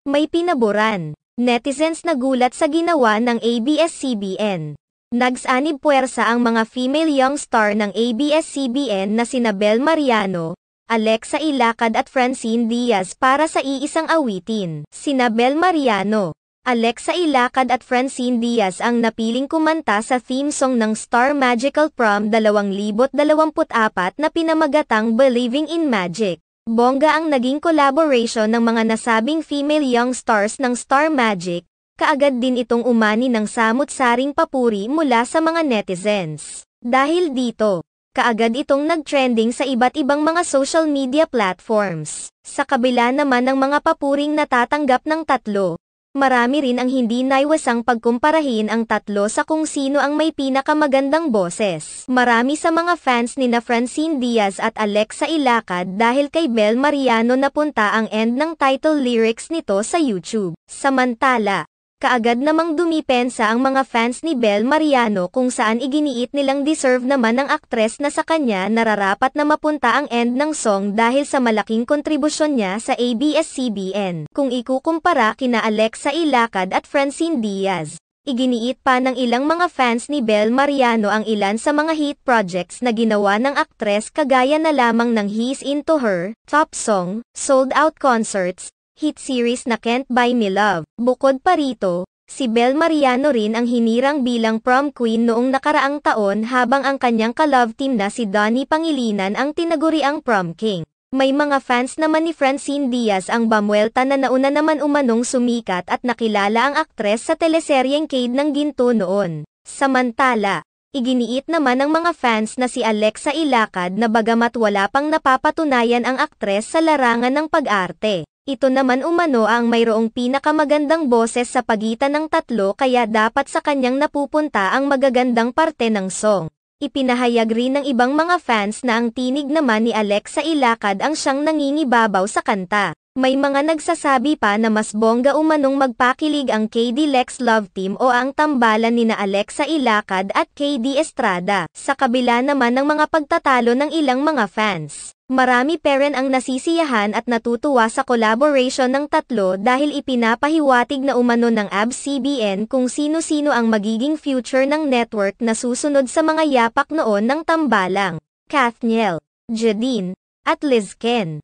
May pinaboran. Netizens nagulat sa ginawa ng ABS-CBN. Nagsanib puwersa ang mga female young star ng ABS-CBN na sina Bel Mariano, Alexa Ilacad at Francine Diaz para sa iisang awitin. Sina Bel Mariano, Alexa Ilacad at Francine Diaz ang napiling kumanta sa theme song ng Star Magical Prom 2024 na pinamagatang Believing in Magic. Bongga ang naging collaboration ng mga nasabing female young stars ng Star Magic, kaagad din itong umani ng samut-saring papuri mula sa mga netizens. Dahil dito, kaagad itong nag-trending sa iba't ibang mga social media platforms. Sa kabila naman ng mga papuring natatanggap ng tatlo, marami rin ang hindi naiwasang pagkumparahin ang tatlo sa kung sino ang may pinakamagandang boses. Marami sa mga fans ni na Francine Diaz at Alexa Ilacad dahil kay Bel Mariano napunta ang end ng title lyrics nito sa YouTube. Samantala, kaagad namang dumipensa ang mga fans ni Bel Mariano kung saan iginiit nilang deserve naman ng aktres na sa kanya nararapat na mapunta ang end ng song dahil sa malaking kontribusyon niya sa ABS-CBN. Kung ikukumpara kina Alexa Ilacad at Francine Diaz, iginiit pa ng ilang mga fans ni Bel Mariano ang ilan sa mga hit projects na ginawa ng aktres kagaya na lamang ng He's Into Her, Top Song, Sold Out Concerts, hit series na Can't Buy Me Love. Bukod pa rito, si Bel Mariano rin ang hinirang bilang prom queen noong nakaraang taon habang ang kanyang ka-love team na si Donnie Pangilinan ang tinaguriang prom king. May mga fans naman ni Francine Diaz ang bamuelta na nauna naman umanong sumikat at nakilala ang aktres sa teleseryeng Cade ng Ginto noon. Samantala, iginiit naman ng mga fans na si Alexa Ilacad na bagamat wala pang napapatunayan ang aktres sa larangan ng pag-arte, ito naman umano ang mayroong pinakamagandang boses sa pagitan ng tatlo kaya dapat sa kanyang napupunta ang magagandang parte ng song. Ipinahayag rin ng ibang mga fans na ang tinig naman ni Alexa Ilacad ang siyang nangingibabaw sa kanta. May mga nagsasabi pa na mas bongga umanong magpakilig ang KD Lex Love Team o ang tambalan ni na Alexa Ilacad at KD Estrada. Sa kabila naman ng mga pagtatalo ng ilang mga fans, marami pa rin ang nasisiyahan at natutuwa sa collaboration ng tatlo dahil ipinapahiwatig na umano ng ABS-CBN kung sino-sino ang magiging future ng network na susunod sa mga yapak noon ng tambalang Kathniel, Jadine, at Liz Ken.